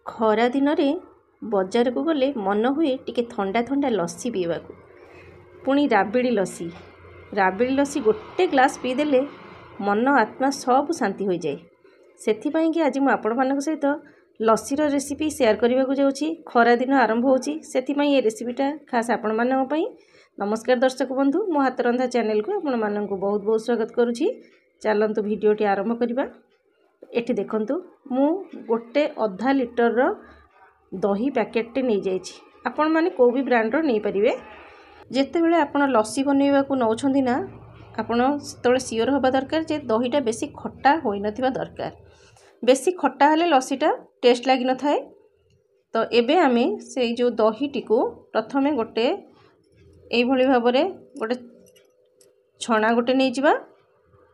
खरा दिन में बजार को गले मन हुए टिके थंडा थंडा लस्सी पीवा पुणी राबिड़ी लस्सी गोटे ग्लास पीदेले मन आत्मा सब शांति हो जाए। सेथिपाई कि आज मुझे सहित लस्सीर रेसिपी शेयर करने को जाऊँगी। खरा दिन आरंभ होची सेथिपाई ये रेसिपीटा खास आपण मानक पई। नमस्कार दर्शक बंधु, मो हाथ रंधा चैनल को आपण मानक बहुत बहुत स्वागत करुछि। चलंतु भिडियोटी आरंभ करिबा। एठी देखंतु मु गोटे अधा लिटर दही पैकेट नहीं जाइछि। आपण माने को भी ब्रांडर नहीं परिवे। जेते बेले आपण लस्सी बनैबा को नौछंदी ना, आपण तळे सियोर होबा दरकार जे दहीटा बेसी खट्टा होई नथिबा दरकार। बेसी खट्टा हेले लस्सीटा टेस्ट लागि न थाए। तो एबे आमे से जो दहीटी को प्रथमे गोटे एई भली भाबरे गोटे छणा गोटे नै जिबा,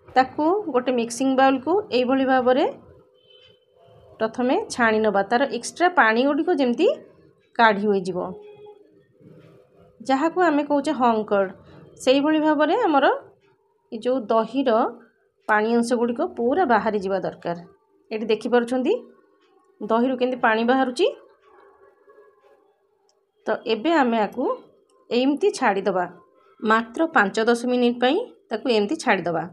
ताकू गोटे मिक्सिंग बाउल को एई भली भाबरे प्रथमे छाणी नबा। तार एक्स्ट्रा पानी गुडी को जेमती काढी होई जिवो, जहा को आमे कहूचे हंकड। सेई भली भाबरे हमर ए जो दहीर पानी अंश गुडी को पूरा बाहरी जिबा दरकार। एटी देखि परछंती दहीरु केंती पानी बाहरुची। तो एबे आमे आकू एमती छाड़ी दबा, मात्र 5-10 मिनिट पई ताकू एमती छाड़ी दबा।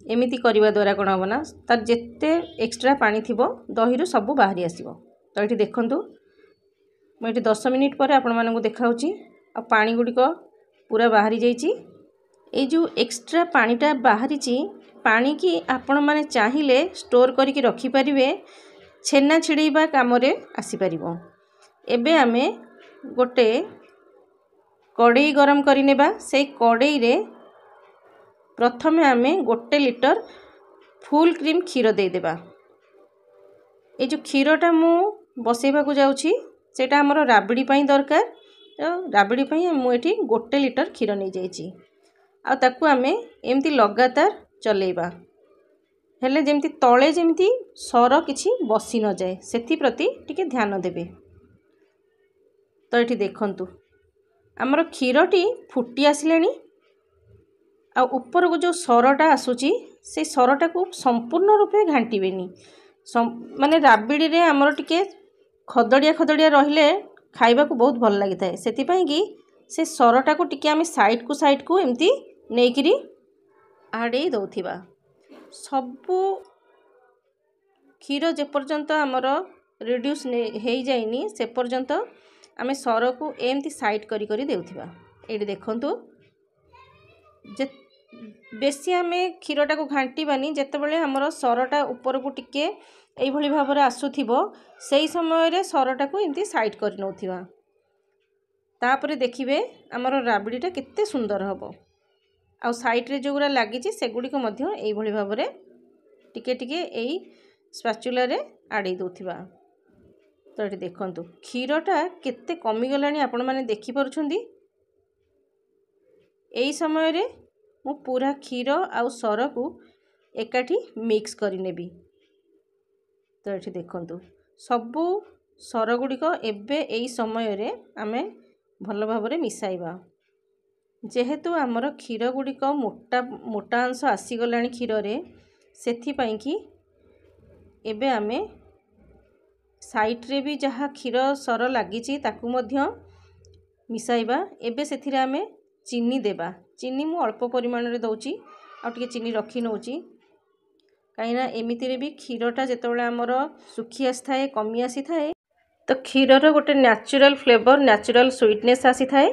एमिति करिवा द्वारा कोन होबना, तार जेते एक्स्ट्रा पानी थिबो दहीरु सब बाहरी आसीबो। तो एटी देखंतु म एटी 10 मिनिट पर आपण मानकु देखाउची आ पानी गुडी को पूरा बाहरी जाईची। ए जो एक्स्ट्रा पानीटा बाहरीची, पानी की आपण माने चाहिले स्टोर करिकि रखि परिवे, छेना छिड़ीबा काम रे आसी परिबो। एबे आमे गोटे कड़ई गरम करि नेबा। से कड़ई रे प्रथमे आमे 1 लिटर फुल क्रीम क्षीर दे देबा। ए जो क्षीरटा मु बसेबा को जाउची सेटा हमरो राबिडी पई दरकार। तो राबिडी पई मु एठी 1 लिटर क्षीर नै जाईची। आ ताकू आमे एमती लगातार चलेबा, हेले जेमती तळे जेमती सर किछि बसी न जाए, सेथि प्रति टिके ध्यान देबे। तो एठी देखंतु हमर क्षीरटी फुटी आसिलेनी। आ ऊपर को जो सरटा आसुची से सरटा को संपूर्ण रूपे घांटीबेनी। माने राबिडी रे हमर टिके खदड़िया खदड़िया रहिले खाइबा को बहुत भल लागि थाए। सेति पई कि से सरटा को टिके आमे साइड को एमती नेकिरी आडे दउथिबा। सबु क्षीर जे पर्यंत हमर रिड्यूस हेई जाइनी से पर्यंत आमे सर को एमती साइड करी करी देउथिबा। एडी देखंतु जे बेसी आमे क्षीरटा को घांटीबानी। जेतेबेले हमर सरटा ऊपर को टिके एई भली भाबरे आसुथिबो, सेई समय रे सरटा को एमती साइड करी नउथिबा। तापरे देखिबे हमर राबिडीटा केते सुंदर हबो। आ साइड रे जो गुरा लागिची से गुडी को मध्य एई भली भाबरे टिके टिके एई स्पैचुला रे आडे दउथिबा। तो एटी देखंतु क्षीरटा केते कमी गलानी आपण माने देखि परछंदी। एई समय रे मु पूरा क्षीर आउ सर को एकाठी मिक्स करि नेबी। तो एठी देखंतु सबु सर गुडी को एबे एई समय रे आमे भल भाबरे मिसाइबा। जेहेतु हमर क्षीर गुडी को मोटा मोटा अंश आसी गलानी क्षीर रे, सेथि पई कि एबे आमे साइड रे भी जहा क्षीर सर लागिची ताकू मध्य मिसाइबा। एबे सेथिरे आमे चीनी देबा। चीनी मु अल्प परिमाण रे दउची, आ टिके चीनी रखी नउची। काइना एमिति रे भी क्षीरटा जेतबेले हमर सुखी आस्थाए कमी आसी थाए, तो क्षीरर गोटे नेचुरल फ्लेवर नेचुरल स्वीटनेस आसी थाए।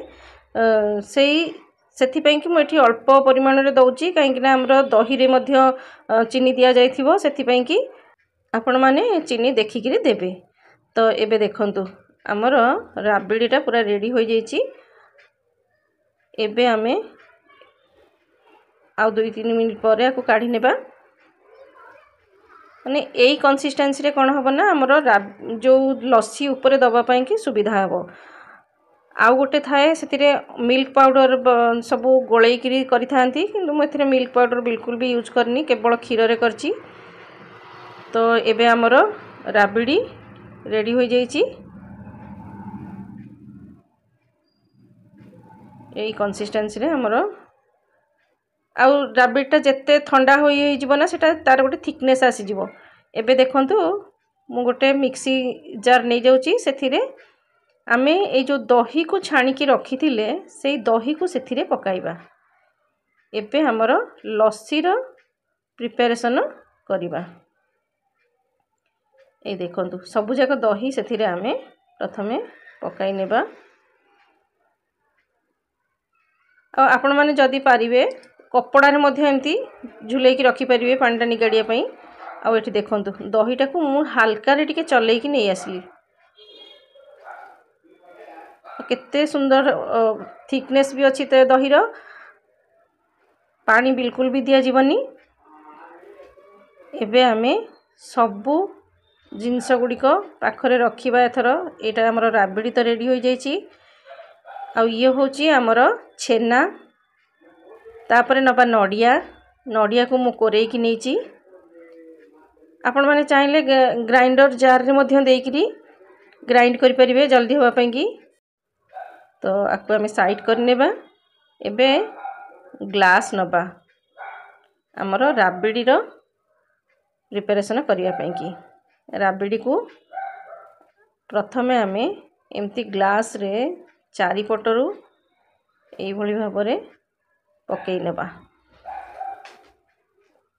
सेथि पई कि मु एठी अल्प परिमाण रे दउची, काइकिना हमर दही रे मध्य चीनी दिया जाइथिबो। सेथि पई कि आपण माने चीनी देखिकिरी देबे। तो एबे देखंतु हमर राबिडीटा पूरा रेडी हो जाइची। एबे आमे आउ 2-3 मिनिट पर आकु काढी नेबा। माने एई कंसिस्टेंसी रे कोन होबो ना, हमर जो लस्सी ऊपर दबा पई कि सुविधा हबो। आउ गोटे थाए सेतिरे मिल्क पाउडर सबु गोळेई किरी करि थांती, किंतु म एथिरे मिल्क पाउडर बिल्कुल भी यूज करनी, केवल क्षीर रे करची। तो एबे हमर राबिडी रेडी हो जाइची। एई कंसिस्टेंसी रे हमर आउ राबिडीटा जेते ठंडा होई जिवो ना, सेटा तार गोटे थिकनेस आसी जिवो। एबे देखंतु मु गोटे मिक्सी जार नहीं जाऊँगी से आमे ए जो दही को छाणिकी रखी से दही को से पकाइबा। एबे हमर लस्सी रो प्रिपरेशन करिबा। ए देखंतु सबु जाक दही से आमे प्रथमे पकाई नेबा। आपण माने जदि पारिबे कपड़ा रे मध्ये एमती झुलै की रखी परिबे पानी निगाड़िया पई। आ एठी देखंतु दहीटा को मु हल्का रे टिके चलै की नै आसली। केते सुंदर थिकनेस भी अछि ते दही रो। पानी बिल्कुल भी दिया जीवनी। एबे आमे सबु जिनस गुड़िक पाखरे रखिबा। एथर एटा हमर राबिडी तो रेडी हो जाइछि। आ ये होची हमर छेना। तापरे नबा नडिया। नडिया को मु कोरै की नेछि। आपण माने चाहिले ग्राइंडर जार रे मध्ये देइकरी ग्राइंड करि परिबे जल्दी होबा पई की। तो आपको हमें साइड कर नेबा। एबे ग्लास नबा हमर राबिडी रो प्रिपरेशन करिया पई की। राबिडी को प्रथमे आमे एमती ग्लास रे चारि पटरु एई भली भाबरे पकेई नेबा।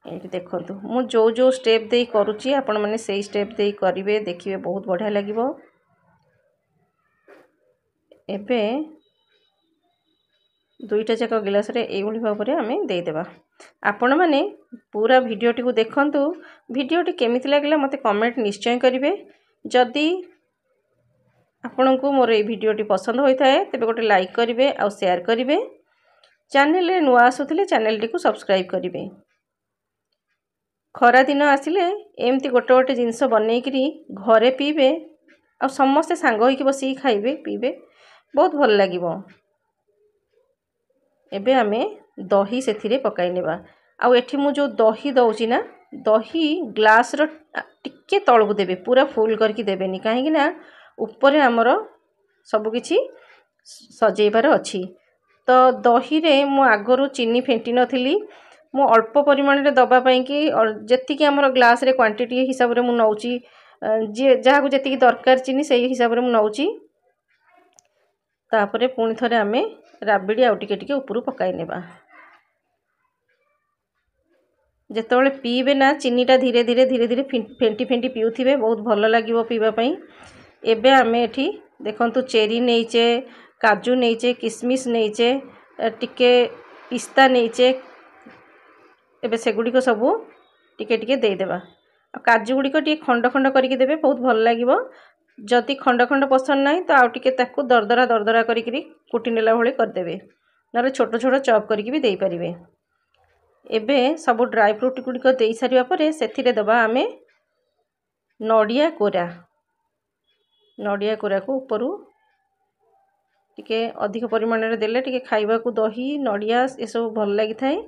एठी देखंतु मु जो स्टेप देई करूची आपण माने सेई स्टेप देई करिवे देखिवे बहुत बढ़िया लागिवो। एबे दुईटा जाक गिलास रे एई भली भाबरे आमे देई देबा। आपण माने पूरा वीडियोटी को देखंतु। वीडियोटी केमिति लागला मते कमेंट निश्चय करिवे। जदि आपनको मोर ए वीडियोटी पसंद होई थाए तेबे गोटे लाइक करिवे आ शेयर करिवे। चैनल रे नुआ आसुथिले चैनल टी को सब्सक्राइब करिवे। खरा दिन आसिले एमती गोटे गोटे जिनस बनेइकरी घरे पीबे आ समस्त सांग होइकी बसी खाइबे पीबे बहुत भल लागिवो। एबे आमे दही सेथिरे पकाई नेबा। आ एठी मु जो दही दउची ना दही ग्लास रो टिके तळकु देबे पूरा फुल करके देबेनी काहे ना ऊपर हमर सब किछि सजेइबार अछि। तो दही रे मु आगरु चीनी फेंटी नथिली। मु अल्प परिमाण रे दबा पई की जति कि हमर ग्लास रे क्वांटिटी हिसाब रे मु नउची जे जहा को जति कि दरकार चीनी सेही हिसाब रे मु नउची। तापरे पुणी थरे आमे राबिडी आउ टिके टिके ऊपर पकाई नेबा। जेतबेले पीबे ना चीनीटा धीरे धीरे फेंटी फेंटी पिउथिबे बहुत भल लागिवो पीबा पई। एबे आमे एठी देखंतु चेरी नेइचे काजू नेइचे किसमिस नेइचे टिके पिस्ता नेइचे। एबे सेगुडी को सबू टिके टिके दे देबा। काजू गुडी को टिके खंड खंड करके देबे बहुत भल लागिवो। जदि खंड खंड पसंद नाही तो आउ टिके ताकू दरदरा करिकरी कुटी नेला भली कर देबे। नरे छोट छोट चॉप करके भी देई परिबे। एबे सब ड्राई फ्रूट गुडी को देई सारिया परे सेथिरे दबा आमे नडिया कोरा। नडिया कोरा को ऊपरू टिके अधिक परिमाण रे देले टिके खाइबा को दही नडिया ए सब भल लागि थाए।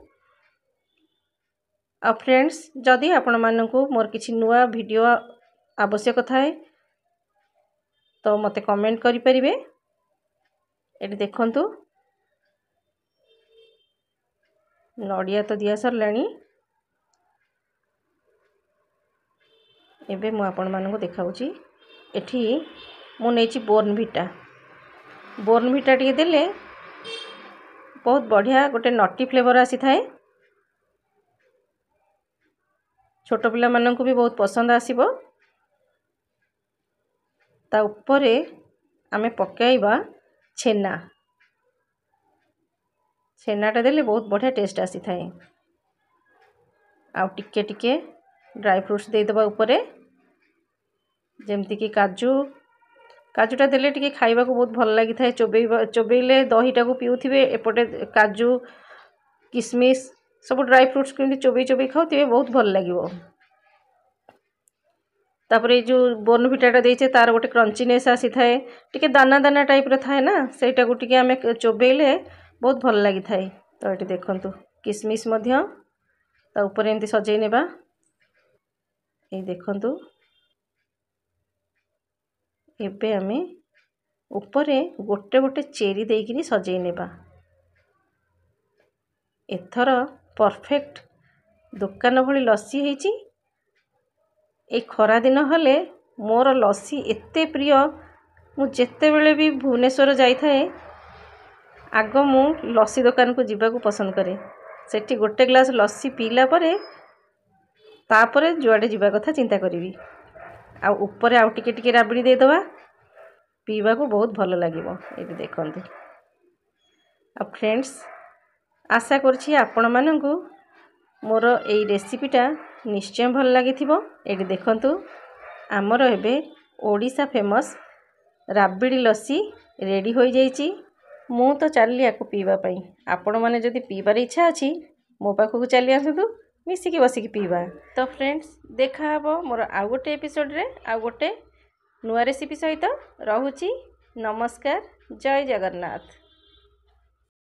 आ फ्रेंड्स जदि आपण माननकु मोर किछि नुवा वीडियो आवश्यक थाए तो मते कमेंट करि परिबे। एटी देखंतु नडिया तो दिया सरलानी। एबे मु आपण माननकु देखाउची एठी मु नेची बोर्नविटा। बोर्नविटा टिके देले बहुत बढ़िया गोटे नटी फ्लेवर आसी थाए। छोट पिला माननकु भी बहुत पसंद आसीबो। ता ऊपरे आमे पकाइबा छेना। छेनाटा देले बहुत बढ़िया टेस्ट आसी थाए। आ टिके टिके ड्राई फ्रूट्स दे दबा ऊपरे जेमती कि काजू काजूटा देले टिके खाइबा को बहुत भल लागि थाए। चोबेइले दहीटा को पिउथिबे एपटे काजू किसमिस सब ड्राई फ्रूट्स केमती चोबेई खाउथिबे बहुत भल लागिवो। तापरे जो बोर्नविटाटा देइछे तार गोटे क्रंचीनेस आसी थाए। टिके दाना दाना टाइप रे थाए ना सेटा को टिके आमे चोबेइले बहुत भल लागि थाए। तो एटी देखंतु किसमिस मध्य ता ऊपर एमती सजेई नेबा। ए देखंतु एबे आमे ऊपरे गोटे गोटे चेरी देइकिनी सजेई नेबा। एथर परफेक्ट दुकान भली लस्सी हेची। ए खरा दिन हले मोर लस्सी एते प्रिय मु जेतेबेले भी भुवनेश्वर जाइए आग मु लस्सी दुकान को जीवा को पसंद करे सेठी गोटे ग्लास लस्सी पीला परे तापरे जुआडे जीवा कथा चिंता करी आ ऊपर आउ टिके टिके राबड़ी दे दवा पीवा को बहुत भल लागिवो। ये देखंतु आ फ्रेंड्स आशा करछि आपण मानंकु मोर एई रेसिपीटा निश्चय भल लागिथिबो। एटी देखंतु आमर एबे ओडिशा फेमस राबड़ी लस्सी रेडी हो जाइछि। मु तो चलली याको पीवा पई आपण माने जदि पीबार इच्छा अछि मो पाखु चली आसतु मिसिकी बसिकी पीवा। तो फ्रेंड्स देखा हबो मोर आ गोटे एपिसोड रे आ गोटे नुआ रेसिपी सहित। रहुछि नमस्कार, जय जगन्नाथ।